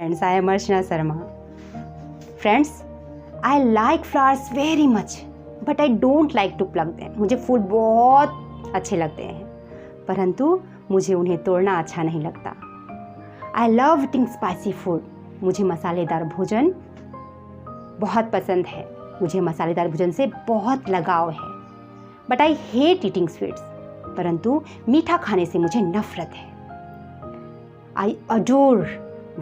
Friends, I am Archana Sharma. Friends, I like flowers very much, but I don't like to pluck them. मुझे फूल बहुत अच्छे लगते हैं, परंतु मुझे उन्हें तोड़ना अच्छा नहीं लगता. I love eating spicy food. मुझे मसालेदार भोजन बहुत पसंद है. मुझे मसालेदार भोजन से बहुत लगाव है. But I hate eating sweets. परंतु मीठा खाने से मुझे नफरत है. I adore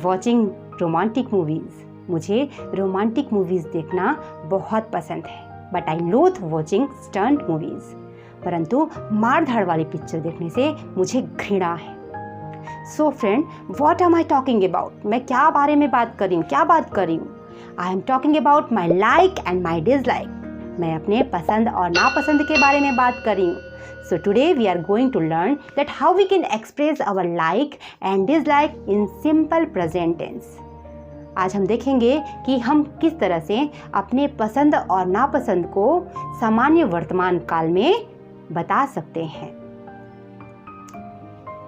watching romantic movies. मुझे रोमांटिक मूवीज़ देखना बहुत पसंद है. But I loathe watching stunt movies. परंतु मार-धाड़ वाली पिक्चर देखने से मुझे घृणा है. So friend, what am I talking about? मैं क्या बारे में बात कर रही हूँ? I am talking about my like and my dislike. मैं अपने पसंद और नापसंद के बारे में बात कर रही हूँ. So today we are going to learn that how we can express our like and dislike in simple present tense. आज हम देखेंगे कि हम किस तरह से अपने पसंद और नापसंद को सामान्य वर्तमान काल में बता सकते हैं.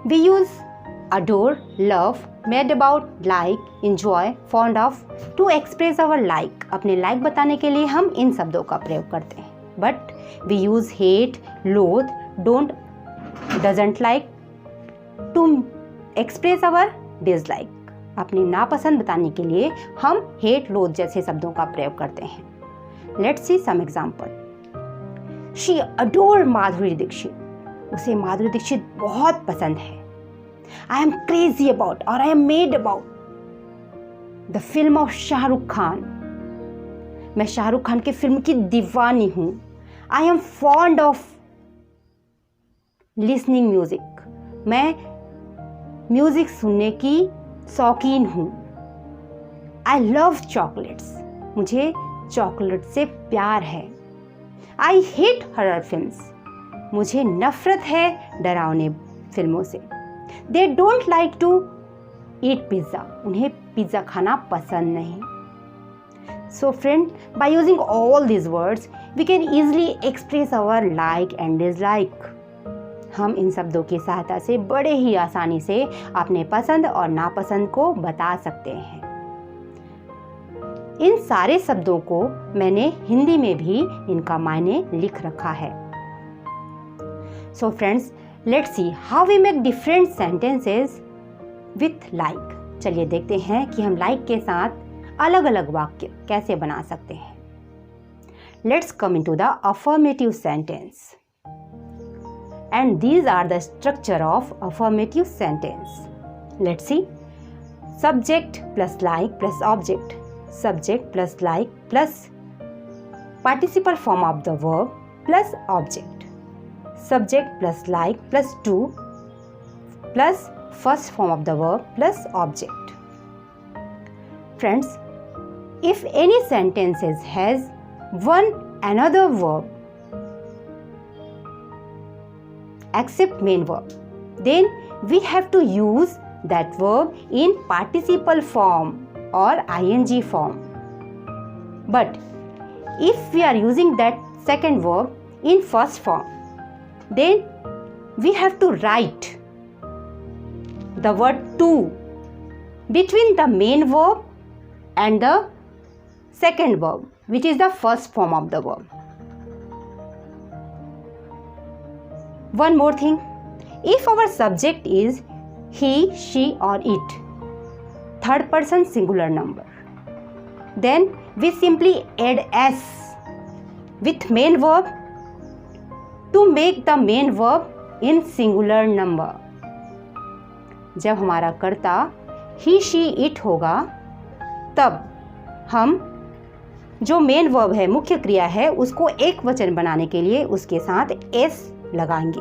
We use adore, love, mad about, like, enjoy, fond of to express our like. अपने like बताने के लिए हम इन शब्दों का प्रयोग करते हैं. But we use hate, loathe, don't, doesn't like to express our dislike. अपनी नापसंद बताने के लिए हम hate, loathe जैसे शब्दों का प्रयोग करते हैं. Let's see some example. She adored Madhuri Dixit. उसे माधुरी दीक्षित बहुत पसंद है. I am crazy about or I am mad about the film of Shahrukh Khan. मैं शाहरुख खान के फिल्म की दीवानी हूँ. I am fond of listening music. मैं म्यूजिक सुनने की शौकीन हूँ. I love chocolates. मुझे चॉकलेट से प्यार है. I hate horror films. मुझे नफरत है डरावने फिल्मों से. They don't like to eat pizza. उन्हें पिज़्ज़ा खाना पसंद नहीं. So friend, by using all these words, we can easily express our like and dislike. हम इन शब्दों की सहायता से बड़े ही आसानी से अपने पसंद और नापसंद को बता सकते हैं. इन सारे शब्दों को मैंने हिंदी में भी इनका मायने लिख रखा है. So friends, let's see how we make different sentences with like. चलिए देखते हैं कि हम like के साथ अलग अलग वाक्य कैसे बना सकते हैं. Let's come into the affirmative sentence. And these are the structure of affirmative sentence. Let's see. Subject plus like plus object. Subject plus like plus participle form of the verb plus object. Subject plus like plus to plus first form of the verb plus object. Friends, if any sentences has one another verb except main verb, then we have to use that verb in participle form or ing form. But if we are using that second verb in first form, then we have to write the word to between the main verb and the second verb, which is the first form of the verb. One more thing, if our subject is he, she or it, third person singular number, then we simply add s with main verb to make the main verb in singular number. जब हमारा कर्ता he, she, it होगा, तब हम जो main verb है, मुख्य क्रिया है, उसको एक वचन बनाने के लिए उसके साथ s लगाएंगे.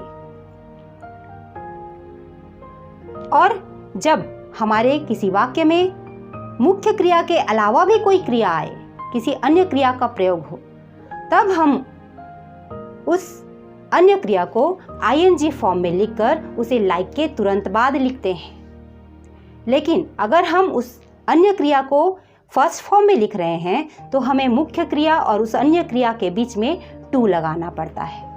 और जब हमारे किसी वाक्य में मुख्य क्रिया के अलावा भी कोई क्रिया आए, किसी अन्य क्रिया का प्रयोग हो, तब हम उस अन्य क्रिया को ing फॉर्म में लिखकर उसे like के तुरंत बाद लिखते हैं. लेकिन अगर हम उस अन्य क्रिया को फर्स्ट फॉर्म में लिख रहे हैं तो हमें मुख्य क्रिया और उस अन्य क्रिया के बीच में to लगाना पड़ता है.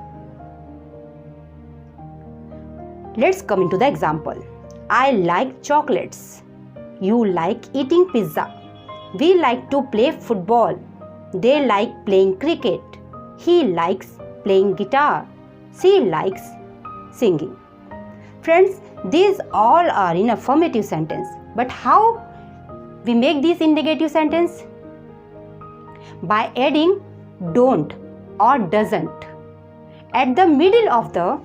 Let's come into the example. I like chocolates. You like eating pizza. We like to play football. They like playing cricket. He likes playing guitar. She likes singing. Friends, these all are in affirmative sentence. But how we make these in negative sentence? By adding don't or doesn't at the middle of the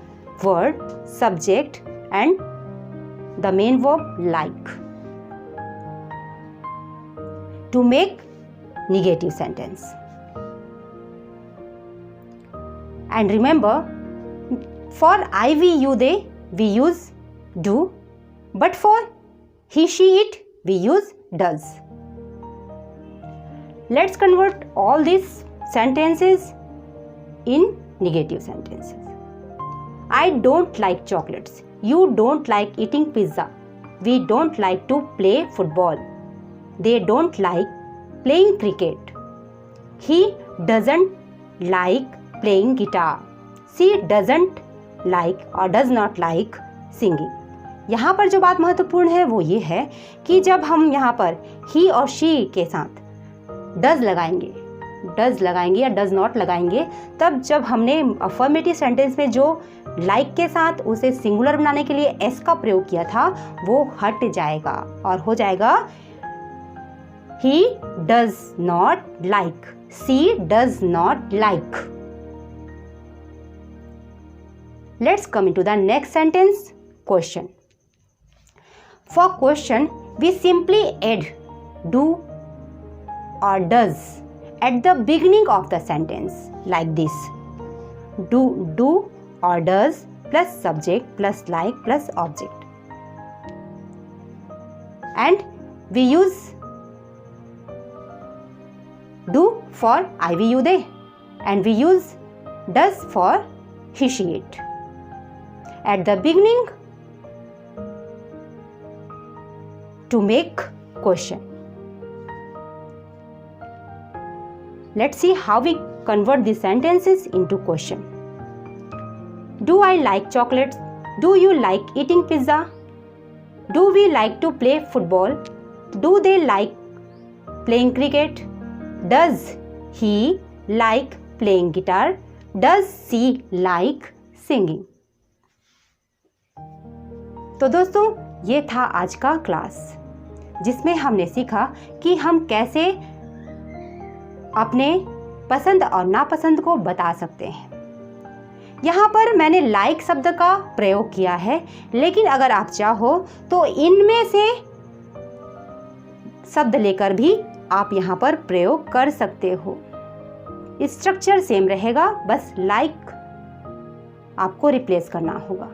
word, subject and the main verb like, to make negative sentence. And remember, for I, we, you, they, we use do, but for he, she, it, we use does. Let's convert all these sentences in negative sentences. I don't like chocolates. You don't like eating pizza. We don't like to play football. They don't like playing cricket. He doesn't like playing guitar. She doesn't like or does not like singing. यहाँ पर जो बात महत्वपूर्ण है वो ये है कि जब हम यहाँ पर ही और शी के साथ डज लगाएंगे या डज नॉट लगाएंगे, तब जब हमने अफर्मेटिव सेंटेंस में जो लाइक के साथ उसे सिंगुलर बनाने के लिए एस का प्रयोग किया था वो हट जाएगा और हो जाएगा he does not like, she does not like. Let's come into the next sentence, question. For question, we simply add do or does at the beginning of the sentence like this. Do or does plus subject plus like plus object. And we use do for I, we, you, they, and we use does for he, she, it. At the beginning to make question. Let's see how we convert these sentences into question. Do I like chocolates? Do you like eating pizza? Do we like to play football? Do they like playing cricket? Does he like playing guitar? Does she like singing? तो दोस्तों, ये था आज का class जिसमें हमने सीखा कि हम कैसे अपने पसंद और नापसंद को बता सकते हैं। यहाँ पर मैंने लाइक शब्द का प्रयोग किया है, लेकिन अगर आप चाहो तो इनमें से शब्द लेकर भी आप यहाँ पर प्रयोग कर सकते हो। स्ट्रक्चर सेम रहेगा, बस लाइक आपको रिप्लेस करना होगा।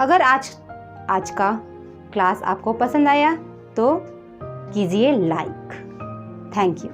अगर आज का क्लास आपको पसंद आया तो कीजिए लाइक। Thank you.